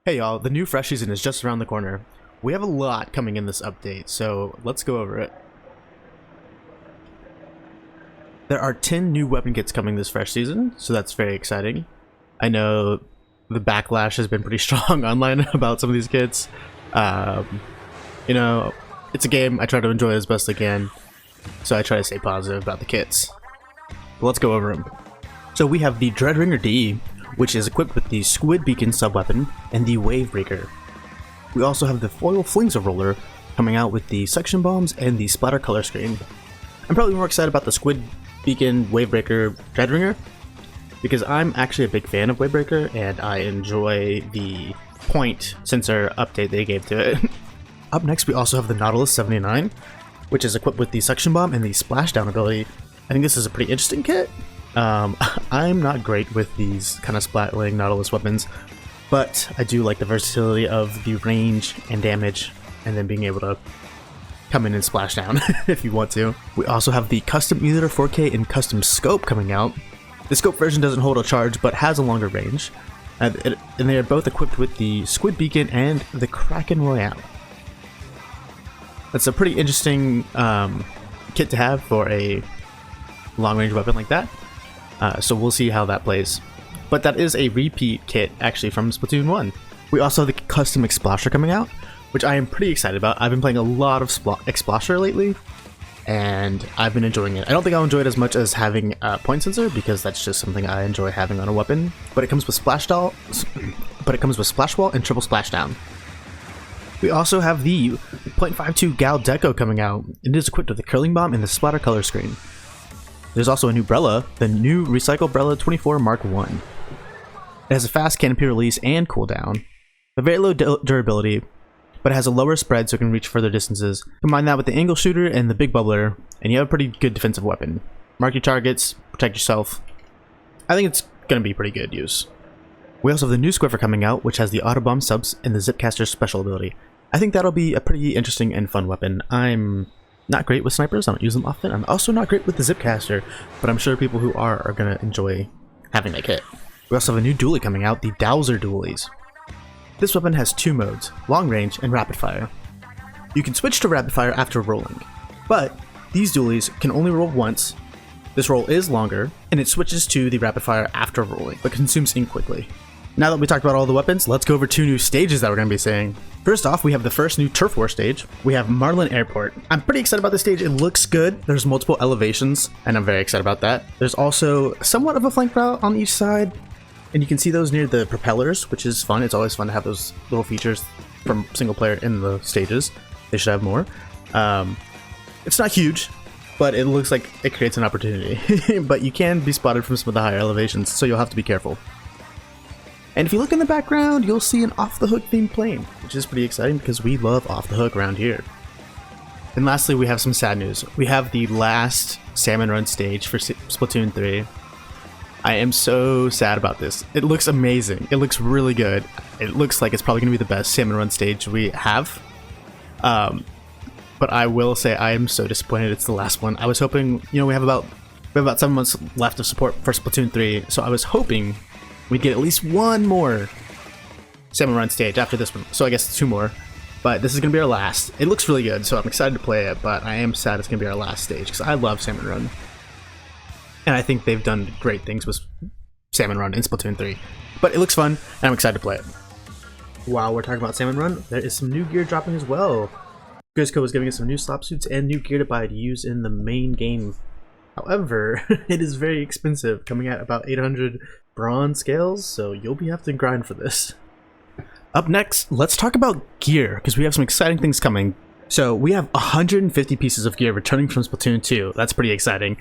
Hey y'all, the new fresh season is just around the corner. We have a lot coming in this update, so let's go over it. There are 10 new weapon kits coming this fresh season, so that's very exciting. I know the backlash has been pretty strong online about some of these kits. You know, it's a game, I try to enjoy it as best I can, so I try to stay positive about the kits. But let's go over them. So we have the Dreadringer D, which is equipped with the Squid Beacon sub-weapon and the Wave Breaker. We also have the Foil Flingser Roller coming out with the Suction Bombs and the Splatter color screen. I'm probably more excited about the Squid Beacon Wave Breaker Dreadringer because I'm actually a big fan of Wave Breaker and I enjoy the point sensor update they gave to it. Up next we also have the Nautilus 79, which is equipped with the Suction Bomb and the Splashdown ability. I think this is a pretty interesting kit. I'm not great with these kind of splatling Nautilus weapons, but I do like the versatility of the range and damage, and then being able to come in and splash down if you want to. We also have the Custom Emulator 4K and Custom Scope coming out. The Scope version doesn't hold a charge, but has a longer range, and they are both equipped with the Squid Beacon and the Kraken Royale. That's a pretty interesting kit to have for a long-range weapon like that. So we'll see how that plays. But that is a repeat kit actually from Splatoon 1. We also have the Custom Explosion coming out, which I am pretty excited about. I've been playing a lot of Explosion lately, and I've been enjoying it. I don't think I'll enjoy it as much as having a point sensor, because that's just something I enjoy having on a weapon. But it comes with Splash Wall and Triple Splashdown. We also have the .52 Gal Deco coming out. It is equipped with the Curling Bomb and the Splatter color screen. There's also a new Brella, the new Recycle Brella 24 Mark I. It has a fast canopy release and cooldown, a very low durability, but it has a lower spread so it can reach further distances. Combine that with the angle shooter and the big bubbler, and you have a pretty good defensive weapon. Mark your targets, protect yourself. I think it's going to be pretty good use. We also have the new Squiffer coming out, which has the Autobomb subs and the Zipcaster special ability. I think that'll be a pretty interesting and fun weapon. I'm not great with snipers, I don't use them often. I'm also not great with the Zipcaster, but I'm sure people who are going to enjoy having that kit. We also have a new dually coming out, the Dowser Dualies. This weapon has two modes, long range and rapid fire. You can switch to rapid fire after rolling, but these dualies can only roll once. This roll is longer, and it switches to the rapid fire after rolling, but consumes ink quickly. Now that we talked about all the weapons, let's go over two new stages that we're going to be seeing. First off, we have the first new Turf War stage. We have Marlin Airport. I'm pretty excited about this stage. It looks good. There's multiple elevations, and I'm very excited about that. There's also somewhat of a flank route on each side, and you can see those near the propellers, which is fun. It's always fun to have those little features from single player in the stages. They should have more. It's not huge, but it looks like it creates an opportunity. But you can be spotted from some of the higher elevations, so you'll have to be careful. And if you look in the background, you'll see an Off the Hook themed plane, which is pretty exciting because we love Off the Hook around here. And lastly, we have some sad news. We have the last Salmon Run stage for Splatoon 3. I am so sad about this. It looks amazing. It looks really good. It looks like it's probably going to be the best Salmon Run stage we have. But I will say I am so disappointed it's the last one. I was hoping, you know, we have about 7 months left of support for Splatoon 3, so I was hoping we'd get at least one more Salmon Run stage after this one. So I guess 2 more. But this is going to be our last. It looks really good, so I'm excited to play it, but I am sad it's going to be our last stage, because I love Salmon Run. And I think they've done great things with Salmon Run in Splatoon 3. But it looks fun, and I'm excited to play it. While we're talking about Salmon Run, there is some new gear dropping as well. Grisco is giving us some new slop suits and new gear to buy to use in the main game. However, it is very expensive, coming at about 800 bronze scales, so you'll be having to grind for this. Up next, let's talk about gear, because we have some exciting things coming. So we have 150 pieces of gear returning from Splatoon 2. That's pretty exciting.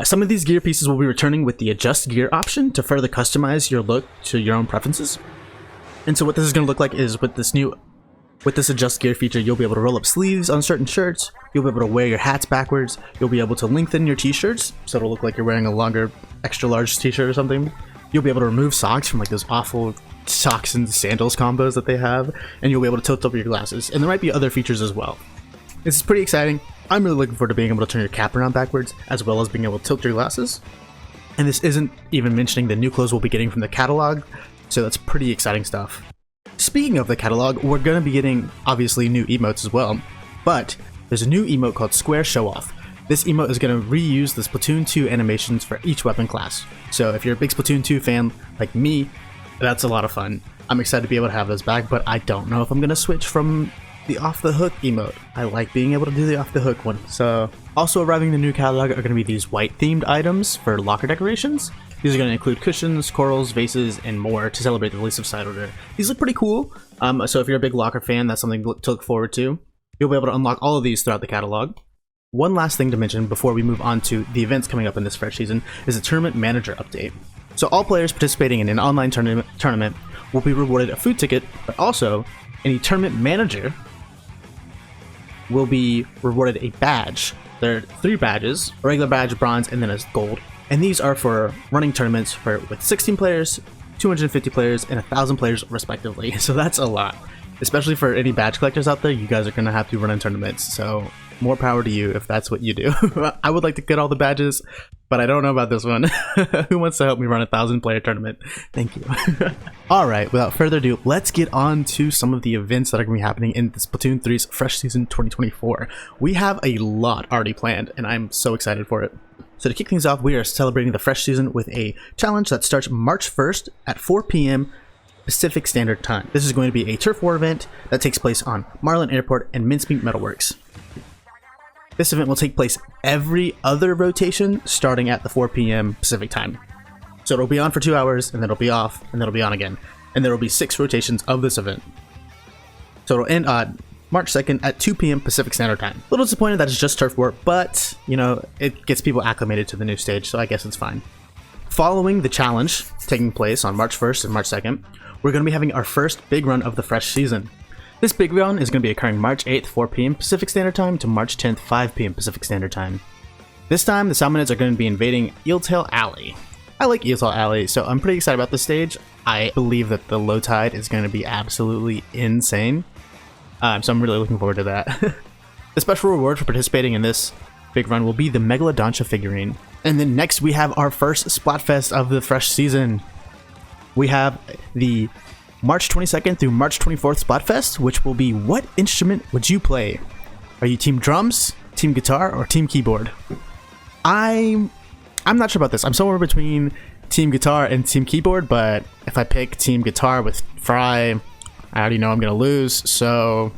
Some of these gear pieces will be returning with the Adjust Gear option to further customize your look to your own preferences. And so what this is going to look like is with this Adjust Gear feature, you'll be able to roll up sleeves on certain shirts, you'll be able to wear your hats backwards, you'll be able to lengthen your t-shirts, so it'll look like you're wearing a longer, extra large t-shirt or something. You'll be able to remove socks from like those awful socks and sandals combos that they have, and you'll be able to tilt over your glasses. And there might be other features as well. This is pretty exciting. I'm really looking forward to being able to turn your cap around backwards, as well as being able to tilt your glasses. And this isn't even mentioning the new clothes we'll be getting from the catalog, so that's pretty exciting stuff. speaking of the catalog, we're going to be getting obviously new emotes as well, but there's a new emote called Square Show Off. This emote is going to reuse the Splatoon 2 animations for each weapon class. So if you're a big Splatoon 2 fan like me, that's a lot of fun. I'm excited to be able to have those back, but I don't know if I'm going to switch from the off the hook emote. I like being able to do the off the hook one. So also arriving in the new catalog are going to be these white themed items for locker decorations. These are going to include cushions, corals, vases, and more to celebrate the release of Side Order. These look pretty cool. So if you're a big locker fan, that's something to look forward to. You'll be able to unlock all of these throughout the catalog. One last thing to mention before we move on to the events coming up in this fresh season is a tournament manager update. So all players participating in an online tournament will be rewarded a food ticket, but also any tournament manager will be rewarded a badge. There are 3 badges, a regular badge, bronze, and then a gold. And these are for running tournaments with 16 players, 250 players, and 1,000 players respectively. So that's a lot. Especially for any badge collectors out there, you guys are going to have to run in tournaments. So more power to you if that's what you do. I would like to get all the badges, but I don't know about this one. Who wants to help me run a 1,000-player tournament? Thank you. Alright, without further ado, let's get on to some of the events that are going to be happening in the Splatoon 3's Fresh Season 2024. We have a lot already planned, and I'm so excited for it. So to kick things off, we are celebrating the Fresh Season with a challenge that starts March 1st at 4 p.m. Pacific Standard Time. This is going to be a turf war event that takes place on Marlin Airport and Mincemeat Metalworks. This event will take place every other rotation starting at the 4 p.m. Pacific Time. So it'll be on for 2 hours, and then it'll be off, and then it'll be on again. And there will be 6 rotations of this event. So it'll end on March 2nd at 2 p.m. Pacific Standard Time. A little disappointed that it's just turf war, but, you know, it gets people acclimated to the new stage, so I guess it's fine. Following the challenge taking place on March 1st and March 2nd, we're going to be having our first big run of the Fresh Season. This big run is going to be occurring March 8th, 4 p.m. Pacific Standard Time to March 10th, 5 p.m. Pacific Standard Time. This time, the Salmonids are going to be invading Eeltail Alley. I like Eeltail Alley, so I'm pretty excited about this stage. I believe that the low tide is going to be absolutely insane. So I'm really looking forward to that. The special reward for participating in this big run will be the Megalodontia figurine. And then next we have our first Splatfest of the Fresh Season. We have the March 22nd through March 24th Splatfest, which will be what instrument would you play? Are you team drums, team guitar, or team keyboard? I'm not sure about this. I'm somewhere between team guitar and team keyboard, but if I pick team guitar with Fry, I already know I'm gonna lose, so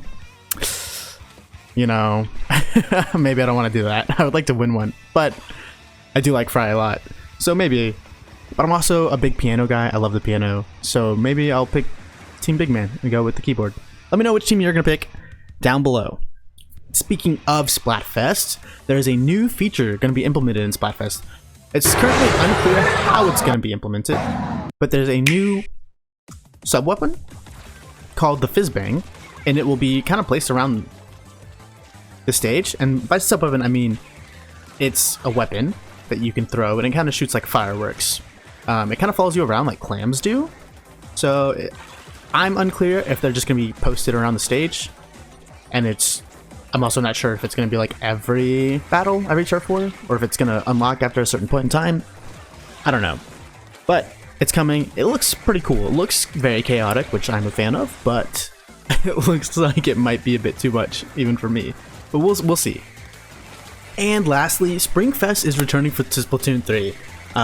you know, maybe I don't want to do that. I would like to win one, but I do like Fry a lot, so maybe. But I'm also a big piano guy. I love the piano, so maybe I'll pick Team Big Man and go with the keyboard. Let me know which team you're gonna pick down below. Speaking of Splatfest, there is a new feature going to be implemented in Splatfest. It's currently unclear how it's going to be implemented, but there's a new sub-weapon called the Fizzbang, and it will be kind of placed around the stage. And by sub-weapon, I mean it's a weapon that you can throw, and it kind of shoots like fireworks. It kind of follows you around like clams do. So I'm unclear if they're just going to be posted around the stage, and I'm also not sure if it's going to be like every battle, every turf war, or if it's going to unlock after a certain point in time. I don't know. But it's coming. It looks pretty cool. It looks very chaotic, which I'm a fan of, but it looks like it might be a bit too much, even for me. But we'll see. And lastly, Springfest is returning to Splatoon 3.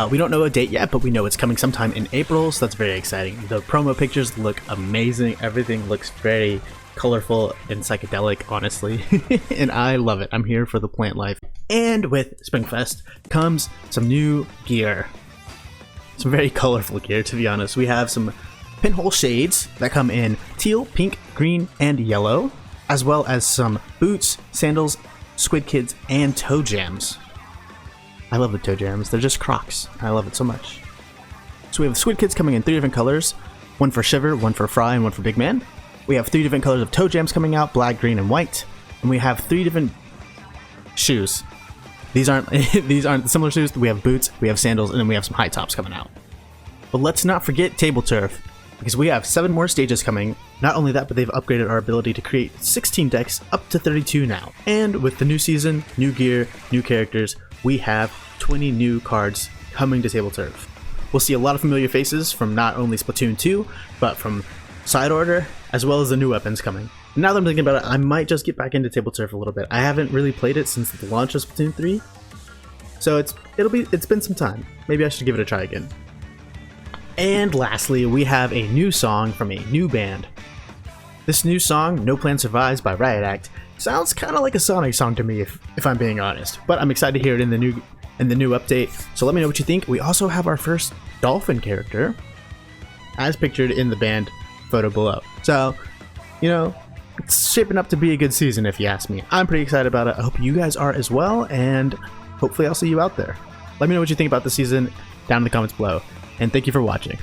We don't know a date yet, but we know it's coming sometime in April, so that's very exciting. The promo pictures look amazing. Everything looks very colorful and psychedelic, honestly. And I love it. I'm here for the plant life. And with Springfest comes some new gear. Some very colorful gear, to be honest. We have some pinhole shades that come in teal, pink, green, and yellow, as well as some boots, sandals, squid kids, and toe jams. I love the toe jams. They're just Crocs. I love it so much. So we have squid kids coming in 3 different colors. One for Shiver, one for Fry, and one for Big Man. We have 3 different colors of toe jams coming out, black, green, and white. And we have 3 different shoes. These aren't the similar shoes. We have boots, we have sandals, and then we have some high tops coming out. But let's not forget Tableturf, because we have 7 more stages coming. Not only that, but they've upgraded our ability to create 16 decks up to 32 now. And with the new season, new gear, new characters, we have 20 new cards coming to Tableturf. We'll see a lot of familiar faces from not only Splatoon 2, but from side order, as well as the new weapons coming. Now that I'm thinking about it, I might just get back into Tableturf a little bit. I haven't really played it since the launch of Splatoon 3, so it's been some time. Maybe I should give it a try again. And lastly, we have a new song from a new band. This new song, No Plan Survives by Riot Act, sounds kind of like a Sonic song to me, if I'm being honest. But I'm excited to hear it in the new update. So let me know what you think. We also have our first dolphin character, as pictured in the band photo below. So, you know, it's shaping up to be a good season if you ask me. I'm pretty excited about it. I hope you guys are as well, and hopefully I'll see you out there. Let me know what you think about the season down in the comments below, and thank you for watching.